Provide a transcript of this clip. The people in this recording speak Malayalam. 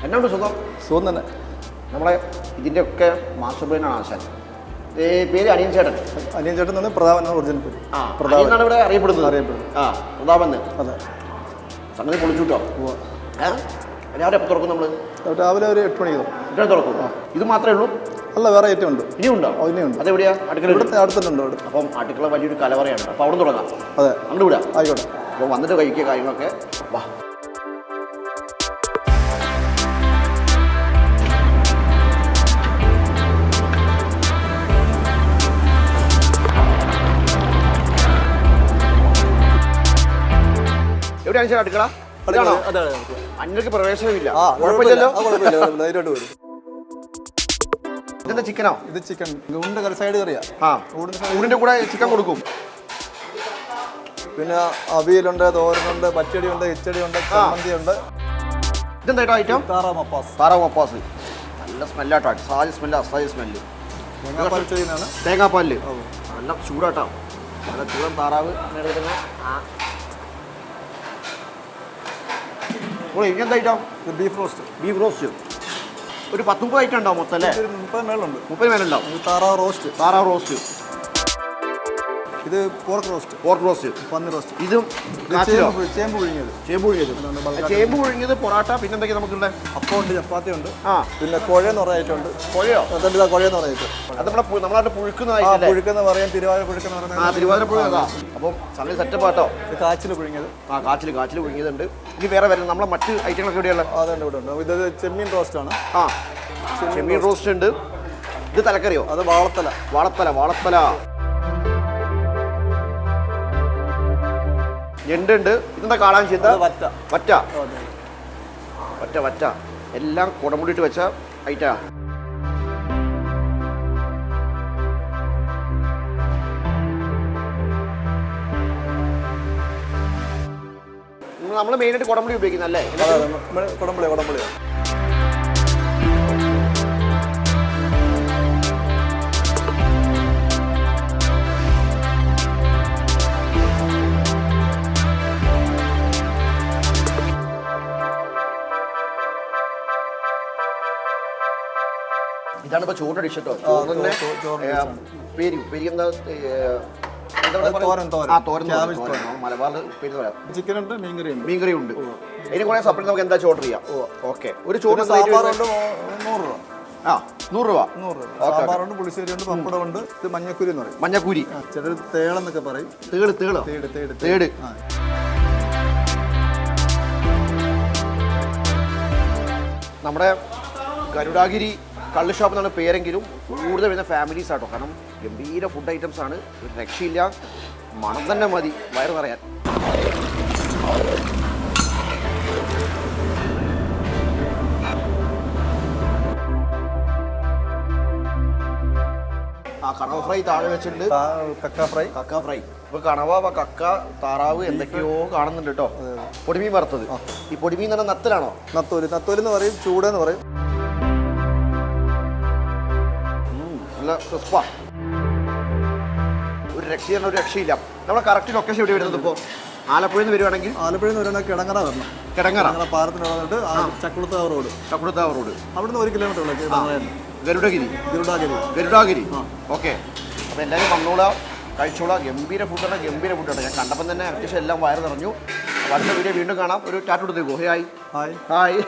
എന്നോട് സുഖം സുഖം തന്നെ. നമ്മളെ ഇതിൻ്റെയൊക്കെ മാസ്റ്റർ ബ്രെയിനാണ് ആശാൻ. പേര് അനിയൻ ചേട്ടൻ. അനിയൻ ചേട്ടൻ തന്നെ പ്രതാപൻ ഒറിജിനൽ പേര്. പ്രതാപ് എന്നാണ് ഇവിടെ അറിയപ്പെടുന്നത്. പ്രതാപൻ. അതെ. സംഗതി പൊളിച്ചുട്ടോ. രാവിലെ എപ്പോൾ തുറക്കും നമ്മൾ? രാവിലെ ഒരു 8 മണിക്ക് തുറക്കും. ഇത് മാത്രമേ ഉള്ളൂ? അല്ല, വേറെ ഐറ്റം ഉണ്ട്. ഇനിയുണ്ടോ? ഇനിയുണ്ട്. അതെവിടെയാ? അടുക്കള അടുത്തുണ്ട്. അപ്പം അടുക്കള വലിയൊരു കലവറയാണ്. അപ്പോൾ അവിടെ തുടങ്ങാം. അതെ, അങ്ങോട്ട് വിടാം. ആയിക്കോട്ടെ. അപ്പോൾ വന്നിട്ട് കഴിക്കുക കാര്യങ്ങളൊക്കെ. വാ. എവിടെയാണ് ചേട്ടാ അടുക്കള? അന്യർക്ക് പ്രവേശനമില്ല. കുഴപ്പമില്ലല്ലോ. ഇതെന്താ ചിക്കനോ? ഇത് ചിക്കൻ ഊണിന്റെ കറി, സൈഡ് കറിയാ. ഊണിന്റെ കൂടെ ചിക്കൻ കൊടുക്കും. പിന്നെ അവിയലുണ്ട്, തോരനുണ്ട്, പച്ചടിയുണ്ട്, കിച്ചടിയുണ്ട്, ചമ്മന്തിയുണ്ട്. ഇതെന്താ ഐറ്റം? താറാവ് മപ്പാസ്. താറാവ് മപ്പാസ്. നല്ല സ്മെല്ലാട്ടോ. അസാധ്യ സ്മെല്ല്. സ്മെല്ല്. തേങ്ങാപ്പാലില് നല്ല ചൂടാട്ടോ. നല്ല ചൂടൻ താറാവ്. ഇതെന്താ item? Beef roast. Beef roast ഒരു 10-30 ഐറ്റം ഉണ്ടാവും മൊത്തം അല്ലേ? 30 മേലുണ്ട്. 30 മേലുണ്ടാവും. താറാവ് റോസ്റ്റ്. ഇത് പോർക്ക് റോസ്റ്റ്. പന്നി റോസ്റ്റ്. ഇതും ചേമ്പ് പുഴുങ്ങിയത്. ചേമ്പ് പുഴുങ്ങിയത്, പൊറാട്ട. പിന്നെ എന്തൊക്കെയാ നമുക്കുള്ള? അപ്പമുണ്ട്, ചപ്പാത്തി ഉണ്ട്. പിന്നെ കുഴയെന്ന് പറഞ്ഞ ഐറ്റം ഉണ്ട്. കുഴയോ? കുഴയെന്ന് പറഞ്ഞ ഐറ്റം. അത് നമ്മളായിട്ട് പുഴുക്കുന്ന പറയും. തിരുവാതിര പുഴുക്കെന്ന് പറയുന്നത്. തിരുവാതിര പുഴുങ്ങതാ. അപ്പം സംഗതി സെറ്റപ്പ് ആട്ടോ. കാച്ചിൽ പുഴുങ്ങിയത്. കാച്ചിൽ പുഴുങ്ങിയതുണ്ട്. ഇനി വേറെ വരുന്നത് നമ്മളെ മറ്റ് ഐറ്റങ്ങളൊക്കെ എവിടെയുള്ള? അതുണ്ട്, ഇവിടെ ഉണ്ട്. ഇത് ചെമ്മീൻ റോസ്റ്റ് ആണ്. ചെമ്മീൻ റോസ്റ്റ് ഉണ്ട്. ഇത് തലക്കറിയോ? അത് വാളത്തല. ഞണ്ടുണ്ട്. ഇതെന്താ കാണാൻ ചെയ്ത? വറ്റ. എല്ലാം കുടമുടിയിട്ട് വെച്ച ഐറ്റാ. നമ്മൾ മെയിനായിട്ട് കുടമുടി ഉപയോഗിക്കുന്നല്ലേ? കുടമ്പുളി. ഇതാണ് ഇപ്പൊ ചോറിന്റെ ഡിഷ് കേട്ടോ. ചോറിന്റെ പേര് എന്താ? മലബാറിൽ പേര് പറയാം. ചിക്കൻ ഉണ്ട്, മീൻകറി ഉണ്ട്. അതിന് കൂടെ സെപ്പറേറ്റ് നമുക്ക് എന്താ ഓർഡർ ചെയ്യാം? ഓക്കെ. ഒരു ചോറ് 100 രൂപ. 100 രൂപ. സാമ്പാറുണ്ട്, പുളിശ്ശേരി ഉണ്ട്, പപ്പടം ഉണ്ട്. ഇത് മഞ്ഞക്കൂരി എന്ന് പറയും. മഞ്ഞക്കൂരി. ചിലർ തേളെന്നൊക്കെ പറയും. തേട്. നമ്മുടെ ഗരുഡാഗിരി കള്ള് ഷോപ്പ് എന്നാണ് പേരെങ്കിലും കൂടുതൽ വരുന്ന ഫാമിലീസ് ആട്ടോ. കാരണം ഗംഭീര ഫുഡ് ഐറ്റംസ് ആണ്. ഒരു രക്ഷയില്ല. മണം തന്നെ മതി വയറ് നിറയാൻ. കണവ ഫ്രൈ താഴെ വെച്ചിട്ടുണ്ട്. കക്ക ഫ്രൈ. ഇപ്പൊ കണവ, കക്ക, താറാവ് എന്തൊക്കെയോ കാണുന്നുണ്ട് കേട്ടോ. പൊടിമീൻ വറുത്തത്. ഈ പൊടിമീൻ തന്നെ നത്തലാണോ? നത്തോലെന്ന് പറയും, ചൂടെന്ന് പറയും. നല്ല ക്രിസ്പാ. ഒരു രക്ഷയില്ല. നമ്മുടെ കറക്റ്റ് ലൊക്കേഷൻ എവിടെ വരുന്നത്? ഇപ്പോൾ ആലപ്പുഴയിൽ നിന്ന് വരുവാണെങ്കിൽ കിടങ്ങറ വരണം. കിടങ്ങറ പാലത്തിന് വന്നിട്ട് ചക്കുളത്താവ് റോഡ്. അവിടുന്ന് 1 കിലോമീറ്റർ ഉള്ളു. ഗരുഡാഗിരി. ഓക്കെ. അപ്പോൾ എല്ലാവരും വന്നോളാം, കഴിച്ചോളാം. ഗംഭീര ഫുഡാണ്. ഞാൻ കണ്ടപ്പം തന്നെ അത്യാവശ്യം എല്ലാം വയറ് നിറഞ്ഞു. അടുത്ത വീഡിയോ വീണ്ടും കാണാം. ഒരു ടാറ്റ കൊടുത്തേക്കോ. ഹായ്.